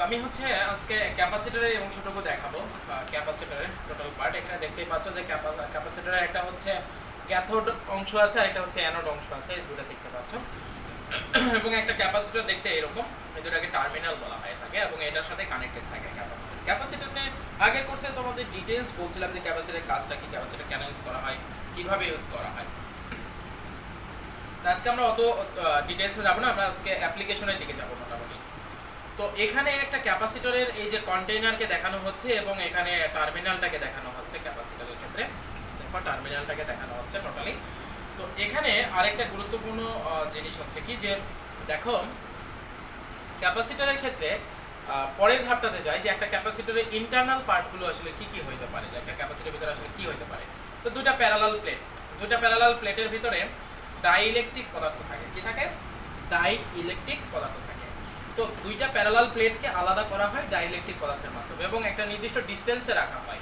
আমি হচ্ছে আজকে ক্যাপাসিটরের এই অংশটুকু দেখাবো, ক্যাপাসিটরের টোটাল পার্ট। এখানে দেখতেই পাচ্ছ যে ক্যাপাসিটরের একটা হচ্ছে ক্যাথোড অংশ আছে আর একটা হচ্ছে অ্যানোড অংশ আছে, এই দুটো দেখতে পাচ্ছ। এবং একটা ক্যাপাসিটর দেখতে এরকম, এই দুটাকে টার্মিনাল বলা হয় থাকে এবং এটার সাথে কানেক্টেড থাকে ক্যাপাসিটর। ক্যাপাসিটরে আগের কোর্সে তোমাদের ডিটেইলস বলছিলাম যে ক্যাপাসিটরের কাজটা কি, ক্যাপাসিটর কেন ইউজ করা হয়, কিভাবে ইউজ করা হয়। আজকে আমরা অত ডিটেইলসে যাব না, আমরা আজকে অ্যাপ্লিকেশনের দিকে যাব মোটামুটি। তো এখানে একটা ক্যাপাসিটরের এই যে কন্টেইনারকে দেখানো হচ্ছে এবং এখানে টার্মিনালটাকে দেখানো হচ্ছে ক্যাপাসিটরের ক্ষেত্রে। দেখো টার্মিনালটাকে দেখানো হচ্ছে টোটালি। তো এখানে আরেকটা গুরুত্বপূর্ণ জিনিস হচ্ছে কি, যে দেখো ক্যাপাসিটরের ক্ষেত্রে পরের ধাপটাতে যায় যে একটা ক্যাপাসিটরের ইন্টারনাল পার্টগুলো আসলে কি কি হইতে পারে, যে একটা ক্যাপাসিটরের ভিতরে আসলে কি হইতে পারে। তো দুটো প্যারালাল প্লেটের ভিতরে ডাইইলেকট্রিক পদার্থ থাকে। কি থাকে? ডাইইলেকট্রিক পদার্থ থাকে। তো দুইটা প্যারালাল প্লেটকে আলাদা করা হয় ডাইইলেকট্রিক পদার্থের মাধ্যমে এবং একটা নির্দিষ্ট ডিসটেন্সে রাখা হয়।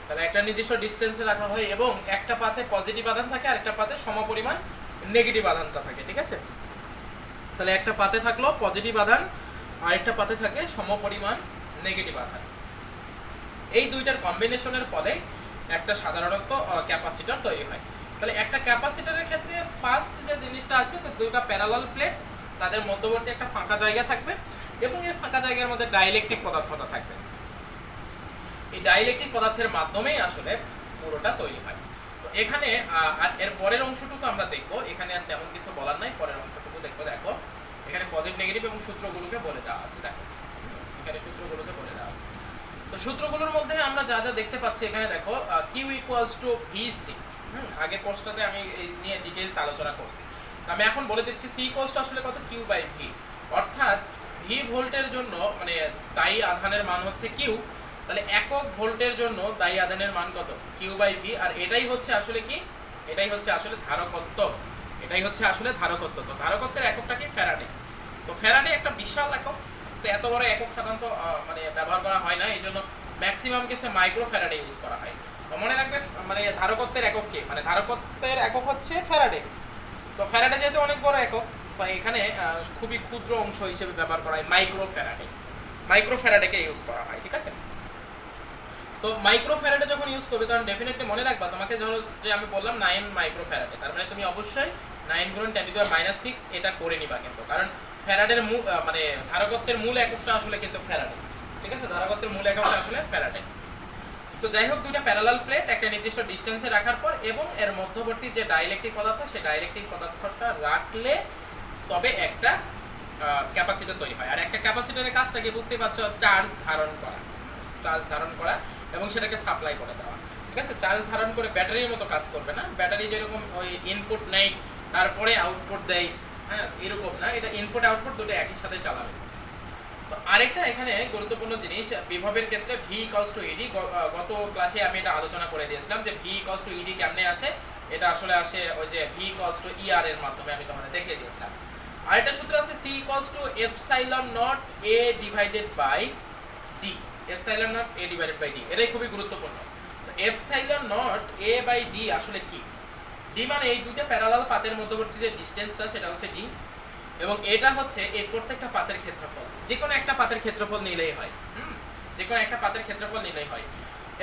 তাহলে একটা নির্দিষ্ট ডিসটেন্সে রাখা হয় এবং একটা পাতে পজিটিভ আধান থাকে আর একটা পাতে সমপরিমাণ নেগেটিভ আধানটা থাকে। ঠিক আছে? তাহলে একটা পাতে থাকলো পজিটিভ আধান আর একটা পাতে থাকে সমপরিমাণ নেগেটিভ আধান। এই দুইটার কম্বিনেশনের ফলে একটা সাধারণত ক্যাপাসিটর তৈরি হয়। তাহলে একটা ক্যাপাসিটরের ক্ষেত্রে ফার্স্ট যে জিনিসটা আসবে, তো দুইটা প্যারালাল প্লেট, তাদের মধ্যবর্তী একটা ফাঁকা জায়গা থাকবে এবং এই ফাঁকা জায়গার মধ্যে ডাইইলেকট্রিক পদার্থটা থাকবে। এই ডাইইলেকট্রিক পদার্থের মাধ্যমেই আসলে পুরোটা তৈরি হয়। তো এখানে আর এর পরের অংশটুকু আমরা দেখব। এখানে আর তেমন কিছু বলার নাই, পরের অংশটুকু দেখবো। দেখো এখানে পজিটিভ নেগেটিভ এবং সূত্রগুলোকে বলে দেওয়া আছে। দেখো এখানে সূত্রগুলোকে বলে দেওয়া আছে। তো সূত্রগুলোর মধ্যে আমরা যা যা দেখতে পাচ্ছি, এখানে দেখো কিউ ইকুয়ালস টু ভিসি। আগের কোর্সটাতে আমি এই নিয়ে ডিটেইলস আলোচনা করছি। আমি এখন বলে দিচ্ছি সি ইকুয়ালস টু আসলে কত, কিউ বাই ভি। অর্থাৎ ভি ভোল্টের জন্য মানে দায়ী আধানের মান হচ্ছে কিউ, তাহলে একক ভোল্টের জন্য দায়ী আধানের মান কত, কিউ বাই ভি। আর এটাই হচ্ছে আসলে কি, এটাই হচ্ছে আসলে ধারকত্ব, এটাই হচ্ছে আসলে ধারকত্ব। তো ধারকত্বের এককটা কি, ফ্যারাডে। তো ফ্যারাডে একটা বিশাল একক, তো এত বড় একক সাধারণত মানে ব্যবহার করা হয় না, এই জন্য ম্যাক্সিমাম কেসে মাইক্রো ফ্যারাডে ইউজ করা হয়। তো মনে রাখবে মানে ধারকত্বের একক কি, মানে ধারকত্বের একক হচ্ছে ফ্যারাডে। তো ফ্যারাডে যেহেতু অনেক বড় একক, তো এখানে খুবই ক্ষুদ্র অংশ হিসেবে ব্যবহার করা হয় মাইক্রো ফ্যারাডে। মাইক্রো ফ্যারাডেকে ইউজ করা হয়। ঠিক আছে? তো মাইক্রো ফ্যারাডে যখন ইউজ করবে তখন ডেফিনেটলি মনে রাখবা, তোমাকে ধরো যে আমি বললাম 9 মাইক্রো ফ্যারাডে, তার মানে তুমি অবশ্যই 9 গুণন 10⁻⁶ এটা করে নিবা কিন্তু, কারণ ফ্যারাডের মানে ধারকত্বের মূল এককটা আসলে কিন্তু ফ্যারাডে। ঠিক আছে? ধারকত্বের মূল এককটা আসলে ফ্যারাডে। তো যাই হোক, দুইটা প্যারালাল প্লেট একটা নির্দিষ্ট ডিসটেন্সে রাখার পর এবং এর মধ্যবর্তী যে ডাইইলেকট্রিক পদার্থ, সেই ডাইইলেকট্রিক পদার্থটা রাখলে তবে একটা ক্যাপাসিটর তৈরি হয়। আর একটা ক্যাপাসিটরের কাজটা কি বুঝতেই পারছো, চার্জ ধারণ করা, চার্জ ধারণ করা এবং সেটাকে সাপ্লাই করে দেওয়া। ঠিক আছে? চার্জ ধারণ করে ব্যাটারির মতো কাজ করবে না। ব্যাটারি যেরকম ওই ইনপুট নেই তারপরে আউটপুট দেয়, হ্যাঁ, এরকম না, এটা ইনপুট আউটপুট দুটো একই সাথে চালাবে। তো আরেকটা এখানে গুরুত্বপূর্ণ জিনিস, বিভবের ক্ষেত্রে ভি ইকুয়ালস টু ইডি। গত ক্লাসে আমি এটা আলোচনা করে দিয়েছিলাম যে ভি ইকুয়ালস টু ইডি কেমনে আসে। এটা আসলে আসে ওই যে ভি ইকুয়ালস টু ইআর এর মাধ্যমে, আমি তোমাদের দেখিয়ে দিয়েছিলাম। আরেকটা সূত্র আছে C equals to epsilon nought A divided by D. Epsilon nought A divided by D, এটাই খুবই গুরুত্বপূর্ণ। তো epsilon nought A by D আসলে কি? ডি মানে এই দুটো প্যারালাল পাতের মধ্যবর্তী যে ডিসটেন্সটা, সেটা হচ্ছে ডি, এবং এটা হচ্ছে এই প্রত্যেকটা পাতের ক্ষেত্রফল। যে কোনো একটা পাতের ক্ষেত্রফল নিলেই হয়, যে কোনো একটা পাতের ক্ষেত্রফল নিলেই হয়।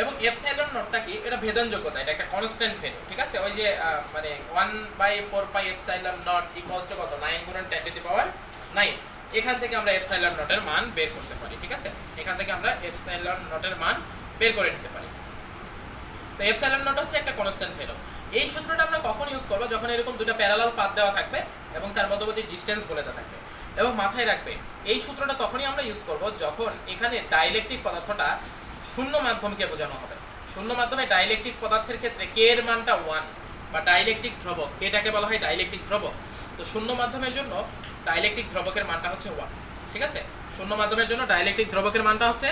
এবং এপসাইলন নটটা কি, এটা ভেদনযোগ্যতা, এটা একটা কনস্ট্যান্ট ভ্যালু। ঠিক আছে? ওই যে মানে 1/4 pi epsilon not equals to কত, 9 গুণন 10⁻⁹। এখান থেকে আমরা এপসাইলন নটের মান বের করতে পারি। ঠিক আছে? এখান থেকে আমরা এপসাইলন নটের মান বের করে নিতে পারি। তো এপসাইলন নট হচ্ছে একটা কনস্ট্যান্ট ভ্যালু। এই সূত্রটা আমরা কখন ইউজ করব, যখন এরকম দুটো প্যারালাল পাত দেওয়া থাকবে এবং তার মধ্যবর্তী ডিসটেন্স বলে দেওয়া থাকবে। এবং মাথায় রাখবে এই সূত্রটা তখনই আমরা ইউজ করব যখন এখানে ডাইইলেকট্রিক পদার্থটা শূন্য মাধ্যমকে বোঝানো হবে। শূন্য মাধ্যমে ডাইইলেকট্রিক পদার্থের ক্ষেত্রে কে এর মানটা 1 বা ডাইইলেকট্রিক ধ্রুবক, এটাকে বলা হয় ডাইইলেকট্রিক ধ্রুবক। তো শূন্য মাধ্যমের জন্য ডাইইলেকট্রিক ধ্রুবকের মানটা হচ্ছে 1। ঠিক আছে? শূন্য মাধ্যমের জন্য ডাইইলেকট্রিক ধ্রুবকের মানটা হচ্ছে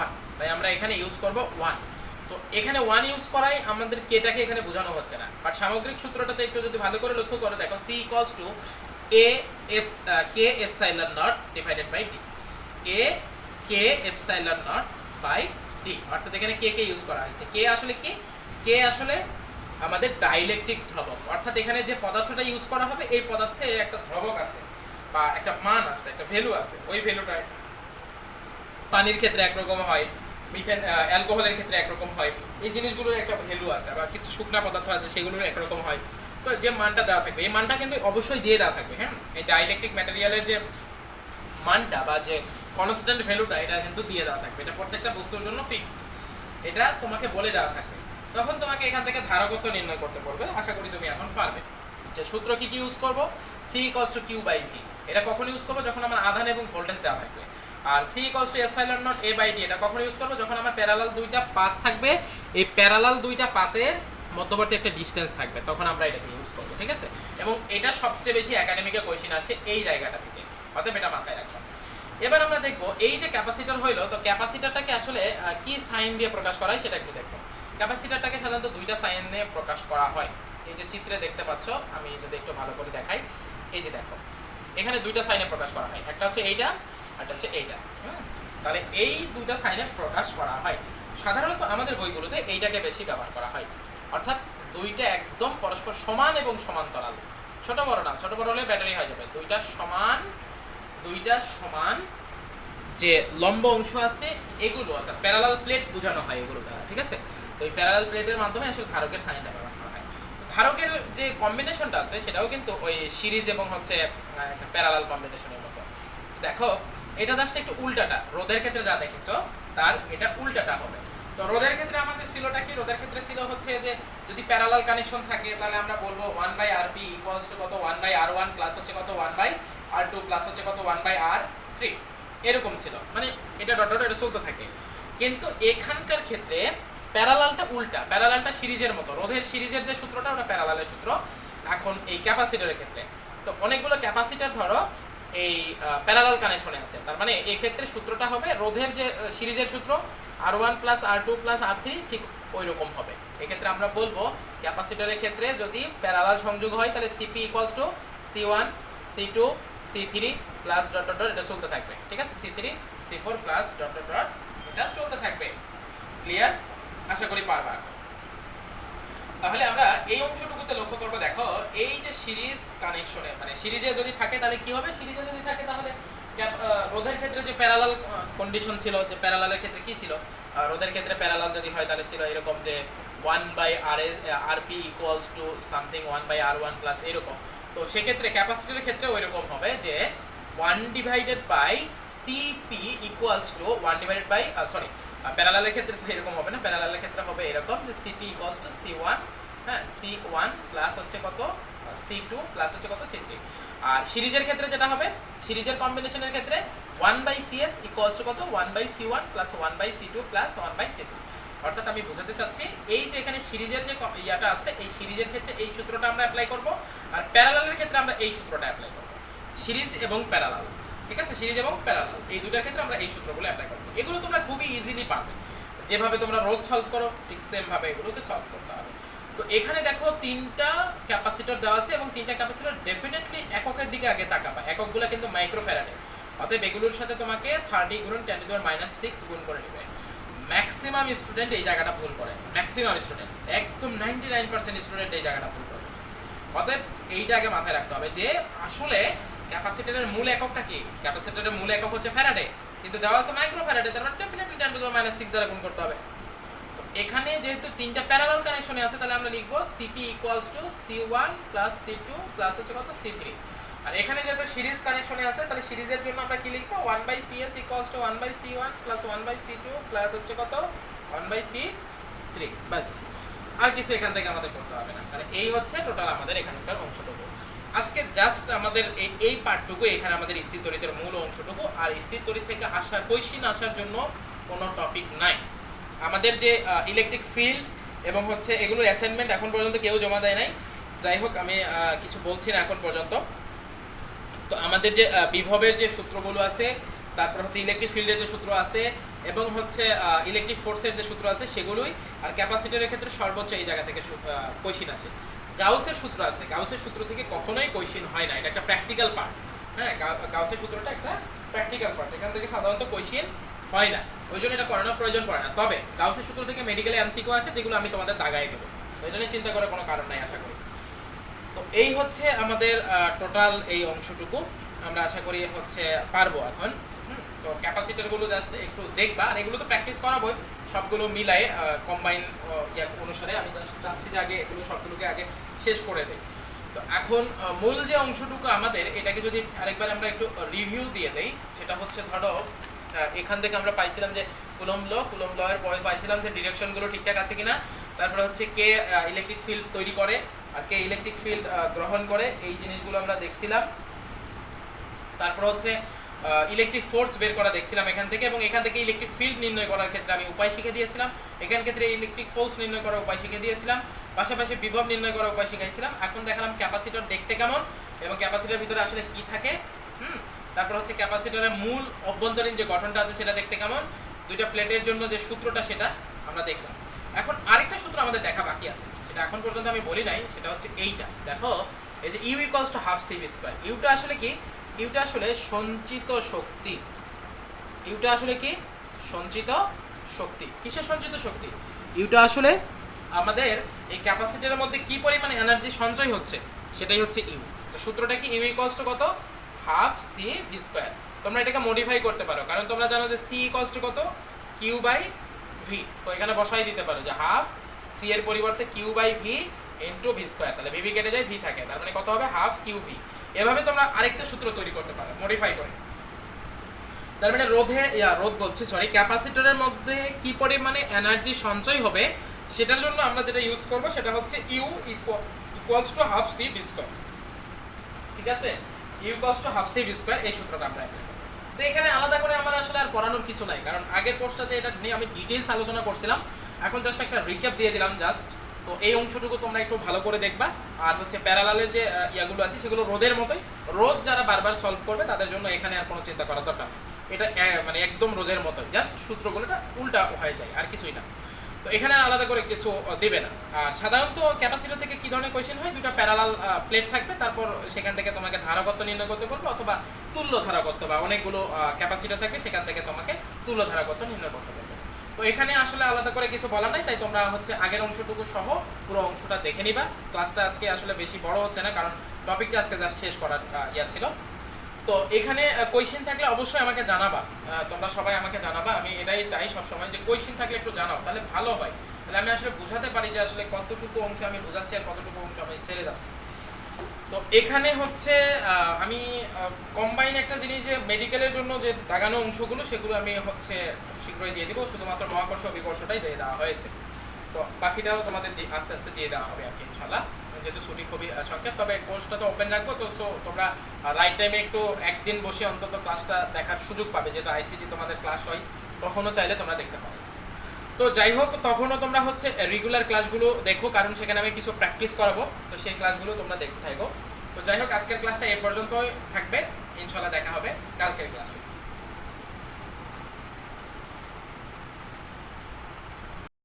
1, তাই আমরা এখানে ইউজ করব 1। তো এখানে 1 ইউজ করাই আমাদের কেটাকে এখানে বোঝানো হচ্ছে না, বাট সামগ্রিক সূত্রটাতে একটু যদি ভালো করে লক্ষ্য করে দেখো, C equals to A F K epsilon nought divided by D. A K epsilon nought by D, অর্থাৎ এখানে কে কে ইউজ করা হয়েছে। কে আসলে কি, কে আসলে আমাদের ডাইইলেকট্রিক ধ্রুবক, অর্থাৎ এখানে যে পদার্থটা ইউজ করা হবে এই পদার্থের একটা ধ্রুবক আছে বা একটা মান আছে, একটা ভ্যালু আছে, ওই ভ্যালুটা পানির ক্ষেত্রে একরকম হয়, মিথেন অ্যালকোহলের ক্ষেত্রে একরকম হয়। এই জিনিসগুলোর একটা ভ্যালু আছে, আবার কিছু শুকনা পদার্থ আছে সেগুলোর একরকম হয়। তো যে মানটা দেওয়া থাকবে এই মানটা কিন্তু অবশ্যই দিয়ে দেওয়া থাকবে। হ্যাঁ, এই ডাইইলেকট্রিক ম্যাটেরিয়ালের যে মানটা বা যে কনস্ট্যান্ট ভ্যালুটা এটা কিন্তু দিয়ে দেওয়া থাকবে, এটা প্রত্যেকটা বস্তুর জন্য ফিক্সড, এটা তোমাকে বলে দেওয়া থাকবে। তখন তোমাকে এখান থেকে ধারকত্ব নির্ণয় করতে পারবে। আশা করি তুমি এখন পারবে। যে সূত্র কি কি ইউজ করব, C = Q/V। এটা কখন ইউজ করব, যখন আমার আধান এবং ভোল্টেজ দেওয়া থাকবে। আর C = ε0 A/D এটা কখন ইউজ করব, যখন আমার প্যারালাল দুইটা পাথ থাকবে, এই প্যারালাল দুইটা পাথের মধ্যবর্তী একটা ডিসটেন্স থাকবে, তখন আমরা এটাকে ইউজ করব। ঠিক আছে, এবং এটা সবচেয়ে বেশি একাডেমিকে কোশ্চেন আসে এই জায়গাটা থেকে, অতএব এটা মাথায় রাখবা। এবার আমরা দেখব এই যে ক্যাপাসিটর হইলো, তো ক্যাপাসিটরটাকে আসলে কি সাইন দিয়ে প্রকাশ করা হয় সেটা একটু দেখব। ক্যাপাসিটরটাকে সাধারণত দুইটা সাইন দিয়ে প্রকাশ করা হয়। এই যে চিত্রে দেখতে পাচ্ছ, আমি যদি একটু ভালো করে দেখাই, এই যে দেখো এখানে দুইটা সাইনে প্রকাশ করা হয়, একটা হচ্ছে এইটা আর একটা হচ্ছে এইটা। তাহলে এই দুইটা সাইনে প্রকাশ করা হয়। সাধারণত আমাদের বইগুলোতে এইটাকে বেশি ব্যবহার করা হয়, অর্থাৎ দুইটা একদম পরস্পর সমান এবং সমান্তরাল। ছোট বড় না, ছোট বড় হলে ব্যাটারি হয়ে যাবে। দুইটা সমান যে লম্ব অংশ আছে এগুলো, অর্থাৎ প্যারালাল প্লেট বোঝানো হয় এগুলো দ্বারা। ঠিক আছে, তো এই প্যারালাল প্লেটের মাধ্যমে আসলে ধারকের সাইনটা ব্যবহার করা হয়। ধারকের যে কম্বিনেশনটা আছে সেটাও কিন্তু ওই সিরিজ এবং হচ্ছে একটা প্যারালাল কম্বিনেশনের মতো। দেখো এটা জাস্ট একটু উল্টাটা, রোধের ক্ষেত্রে যা দেখেছো তার এটা উল্টাটা হবে। তো রোধের ক্ষেত্রে আমাদের ছিলটা কি, রোধের ক্ষেত্রে ছিল হচ্ছে যে যদি প্যারালাল কানেকশন থাকে তাহলে আমরা বলবো 1/Rp = কত 1/R1 প্লাস হচ্ছে কত 1/R2 প্লাস হচ্ছে কত 1/R3, এরকম ছিল। মানে এটা ডট ডট এটা চলতে থাকে। কিন্তু এখানকার ক্ষেত্রে প্যারালালটা উল্টা, প্যারালালটা সিরিজের মতো, রোধের সিরিজের যে সূত্রটা ওটা প্যারালালের সূত্র। এখন এই ক্যাপাসিটরের ক্ষেত্রে তো অনেকগুলো ক্যাপাসিটর ধরো এই প্যারালাল কানেকশনে আছে, তার মানে এই ক্ষেত্রে সূত্রটা হবে রোধের যে সিরিজের সূত্র R1 plus R2 plus R3 ঠিক ওই রকম হবে। এক্ষেত্রে আমরা বলবো ক্যাপাসিটরের ক্ষেত্রে যদি প্যারালাল সংযোগ হয় তাহলে CP = C1 C2 C3 plus dot dot dot এটা চলতে থাকবে। ঠিক আছে, C3 C4 plus dot dot dot এটা চলতে থাকবে। ক্লিয়ার? আশা করি পারবা। তাহলে আমরা এই অংশটুকুতে লক্ষ্য করব, দেখো এই যে সিরিজ কানেকশনে, মানে সিরিজে যদি থাকে তাহলে কি হবে, সিরিজে যদি থাকে তাহলে রোধের ক্ষেত্রে যে প্যারালাল কন্ডিশন ছিল, যে প্যারালালের ক্ষেত্রে কি ছিল, রোধের ক্ষেত্রে প্যারালাল যদি হয় তাহলে ছিল এরকম যে 1/Rp = সামথিং 1/R1 প্লাস এরকম। তো সেক্ষেত্রে ক্যাপাসিটরের ক্ষেত্রে ওইরকম হবে যে 1/Cp = 1/, প্যারালালের ক্ষেত্রে তো এরকম হবে না, প্যারালালের ক্ষেত্রে হবে এরকম যে Cp = C1, হ্যাঁ C1 প্লাস হচ্ছে কত C2 প্লাস হচ্ছে কত C3। আর সিরিজের ক্ষেত্রে যেটা হবে, সিরিজের কম্বিনেশনের ক্ষেত্রে 1/Cs = কত 1/C1 plus 1/C2 plus 1/C3। অর্থাৎ আমি বোঝাতে চাচ্ছি এই যে এখানে সিরিজের যে ইয়াটা আছে, এই সিরিজের ক্ষেত্রে এই সূত্রটা আমরা অ্যাপ্লাই করব, আর প্যারালালের ক্ষেত্রে আমরা এই সূত্রটা অ্যাপ্লাই করব। সিরিজ এবং প্যারালাল, ঠিক আছে, সিরিজ এবং প্যারালাল এই দুটার ক্ষেত্রে আমরা এই সূত্রগুলো অ্যাপ্লাই করব। এগুলো তোমরা খুবই ইজিলি পাবে, যেভাবে তোমরা রোধ সলভ করো ঠিক সেম ভাবে এগুলোকে সলভ করতে হবে। তো এখানে দেখো তিনটা ক্যাপাসিটর দেওয়া আছে এবং তিনটা ক্যাপাসিটর ডেফিনেটলি এককের দিকে আগে তাকাবা, এককগুলো কিন্তু মাইক্রোফ্যারাডে। অতএব এগুলোর সাথে তোমাকে 30 × 10⁻⁶ গুণ করে নেবে। ম্যাক্সিমাম স্টুডেন্ট এই জায়গাটা ভুল করে, ম্যাক্সিমাম স্টুডেন্ট একদম 99% স্টুডেন্ট এই জায়গাটা ভুল করে। অতএব এইটা আগে মাথায় রাখতে হবে যে আসলে ক্যাপাসিটরের মূল এককটা কি, ক্যাপাসিটরের মূল একক হচ্ছে ফ্যারাডে, কিন্তু দেওয়া আছে মাইক্রোফ্যারাডে, তার মানে ডেফিনেটলি 10⁻⁶ দ্বারা গুণ করতে হবে। তো এখানে যেহেতু তিনটা প্যারালাল কানেকশনে আছে তাহলে আমরা লিখব Cp = C1 plus C2 plus হচ্ছে কত C3। আর এখানে যেহেতু সিরিজ কানেকশনে আছে তাহলে সিরিজের জন্য আমরা কি লিখব 1/Cs = 1/C1 plus 1/C2 plus হচ্ছে কত 1/C3। বাস, আর কিছু এখান থেকে আমাদের করতে হবে না। তাহলে এই হচ্ছে টোটাল আমাদের এখানকার অংশটুকু। আজকে জাস্ট আমাদের এই পার্টটুকু, এখানে আমাদের স্থির তড়িতের মূল অংশটুকু, আর স্থির তড়িৎ থেকে আসার কোশ্চেন আসার জন্য কোনো টপিক নাই। আমাদের যে ইলেকট্রিক ফিল্ড এবং হচ্ছে এগুলোর অ্যাসাইনমেন্ট এখন পর্যন্ত কেউ জমা দেয় নাই। যাই হোক, আমি কিছু বলছি না এখন পর্যন্ত। তো আমাদের যে বিভবের যে সূত্রগুলো আছে, তারপর হচ্ছে ইলেকট্রিক ফিল্ডের যে সূত্র আছে এবং হচ্ছে ইলেকট্রিক ফোর্সের যে সূত্র আছে সেগুলোই, আর ক্যাপাসিটরের ক্ষেত্রে সর্বোচ্চ এই জায়গা থেকে কোশ্চেন আসে। গাউসের সূত্র আছে, গাউসের সূত্র থেকে কখনোই কোশ্চেন হয় না, এটা একটা প্র্যাকটিক্যাল পার্ট। হ্যাঁ, গাউসের সূত্রটা একটা প্র্যাকটিক্যাল পার্ট, এখান থেকে সাধারণত কোশ্চেন হয় না, ওই জন্য এটা করানোর প্রয়োজন পড়ে না। তবে গাউসের সূত্র থেকে মেডিকেলে এমসিকিউ আসে, যেগুলো আমি তোমাদের দাগায় দেবো, ওই জন্য চিন্তা করার কোনো কারণ নাই আশা করি। তো এই হচ্ছে আমাদের টোটাল এই অংশটুকু, আমরা আশা করি হচ্ছে পারবো এখন। তো তো ক্যাপাসিটরগুলো জাস্ট একটু দেখবা, আর এগুলো তো প্র্যাকটিস করাবোই, সবগুলো মিলায়ে কম্বাইন অনুসারে আমি জাস্ট চাচ্ছি যে আগে এগুলো সবগুলোকে আগে শেষ করে দিই। তো এখন মূল যে অংশটুকু আমাদের, এটাকে যদি আরেকবার আমরা একটু রিভিউ দিয়ে দেই, সেটা হচ্ছে ধরো এখান থেকে আমরা পাইছিলাম যে কুলম্ব ল এর পরে পাইছিলাম যে ডিরেকশনগুলো ঠিকঠাক আছে কিনা, তারপরে হচ্ছে কে ইলেকট্রিক ফিল্ড তৈরি করে আর কে ইলেকট্রিক ফিল্ড গ্রহণ করে, এই জিনিসগুলো আমরা দেখছিলাম। তারপর হচ্ছে ইলেকট্রিক ফোর্স বের করা দেখছিলাম এখান থেকে, এবং এখান থেকে ইলেকট্রিক ফিল্ড নির্ণয় করার ক্ষেত্রে আমি উপায় শিখে দিয়েছিলাম, এখান ক্ষেত্রে ইলেকট্রিক ফোর্স নির্ণয় করার উপায় শিখে দিয়েছিলাম, পাশাপাশি বিভব নির্ণয় করার উপায় শিখাইছিলাম। এখন দেখালাম ক্যাপাসিটর দেখতে কেমন এবং ক্যাপাসিটরের ভিতরে আসলে কি থাকে। তারপর হচ্ছে ক্যাপাসিটরের মূল অভ্যন্তরীণ যে গঠনটা আছে সেটা দেখতে কেমন, দুইটা প্লেটের জন্য যে সূত্রটা সেটা আমরা দেখলাম। এখন আরেকটা সূত্র আমাদের দেখা বাকি আছে, সেটা এখন পর্যন্ত আমি বলি নাই, সেটা হচ্ছে এইটা। দেখো এই যে U equals to half C V square, ইউটা আসলে কি? ইউটা আসলে সঞ্চিত শক্তি। ইউটা আসলে কি? সঞ্চিত শক্তি। কিসের সঞ্চিত শক্তি? ইউটা আসলে আমাদের এই ক্যাপাসিটরের মধ্যে কি পরিমাণে এনার্জি সঞ্চয় হচ্ছে সেটাই হচ্ছে ইউ। তো সূত্রটা কি? ইউ ইকুয়ালস টু কত? Half C V square. তোমরা এটাকে মডিফাই করতে পারো, কারণ তোমরা জানো যে সি ইকুয়ালস টু কত? Q by V. তো এখানে বসাই দিতে পারো যে হাফ সি এর পরিবর্তে Q by V into V square, তাহলে ভি কেটে যায়, ভি থাকে, তার মানে কত হবে? Half Q V. এভাবে তোমরা আরেকটা সূত্র তৈরি করতে পারো মডিফাই করে। তার মানে ক্যাপাসিটরের মধ্যে কি পরিমাণে এনার্জি সঞ্চয় হবে সেটার জন্য আমরা যেটা ইউজ করব সেটা হচ্ছে U equals to half C V square. ঠিক আছে, U equals to half C V square, এই সূত্রটা আমরা অ্যাপ্লাই করব। তো এখানে আলাদা করে আমার আসলে আর পড়ানোর কিছু নাই, কারণ আগের কোর্সটাতে এটা নিয়ে আমি ডিটেইলস আলোচনা করছিলাম, এখন জাস্ট একটা রিক্যাপ দিয়ে দিলাম জাস্ট। তো এই অংশটুকু তোমরা একটু ভালো করে দেখবা। আর হচ্ছে প্যারালালের যে ইয়াগুলো আছে সেগুলো রোধের মতোই, রোধ যারা বারবার সলভ করবে তাদের জন্য এখানে আর কোনো চিন্তা করার দরকার নেই, এটা মানে একদম রোধের মতোই, জাস্ট সূত্রগুলোটা উল্টা হয়ে যায় আর কিছুই না। তো এখানে আলাদা করে কিছু দেবে না। আর সাধারণত ক্যাপাসিটর থেকে কি ধরনের কোয়েশ্চেন হয়, দুটো প্যারালাল প্লেট থাকবে, তারপর সেখান থেকে তোমাকে ধারকত্ব নির্ণয় করতে বলবে, অথবা তুল্য ধারকত্ব, বা অনেকগুলো ক্যাপাসিটর থাকবে সেখান থেকে তোমাকে তুল্য ধারকত্ব নির্ণয় করতে বলবে। তো এখানে আসলে আলাদা করে কিছু বলা নাই, তাই তোমরা হচ্ছে আগের অংশটুকু সহ পুরো অংশটা দেখে নিবা। ক্লাসটা আজকে আসলে বেশি বড় হচ্ছে না, কারণ টপিকটা আজকে জাস্ট শেষ করার ইয়া ছিল। তো এখানে কোয়েশ্চেন থাকলে অবশ্যই আমাকে জানাবা, তোমরা সবাই আমাকে জানাবা, আমি এটাই চাই সবসময় যে কোয়েশ্চেন থাকলে একটু জানাও, তাহলে ভালো হয়, তাহলে আমি আসলে বোঝাতে পারি যে আসলে কতটুকু অংশ আমি বোঝাচ্ছি আর কতটুকু অংশ আমি ছেড়ে যাচ্ছি। তো এখানে হচ্ছে আমি কম্বাইন একটা জিনিস, যে মেডিকেলের জন্য যে দাগানো অংশগুলো সেগুলো আমি হচ্ছে শীঘ্রই দিয়ে দিব, শুধুমাত্র মহাকর্ষ বিকর্ষটাই দিয়ে দেওয়া হয়েছে। তো বাকিটাও তোমাদের আস্তে আস্তে দিয়ে দেওয়া হবে আর কি ইনশাল্লাহ, যেহেতু ছুটি খুবই সংক্ষেপ। তবে কোর্সটা তো ওপেন রাখবো, তো সো তোমরা রাইট টাইমে একটু একদিন বসে অন্তত ক্লাসটা দেখার সুযোগ পাবে, যেহেতু আইসিটি তোমাদের ক্লাস হয়, তখনও চাইলে তোমরা দেখতে পাবে। তো যাই হোক, তখনও তোমরা হচ্ছে রেগুলার ক্লাসগুলো দেখো, কারণ সেখানে আমি কিছু প্র্যাকটিস করাবো, তো সেই ক্লাসগুলো তোমরা দেখতে থাকো। তো যাই হোক, আজকের ক্লাসটা এ পর্যন্তই থাকবে, ইনশাল্লাহ দেখা হবে কালকের ক্লাসে।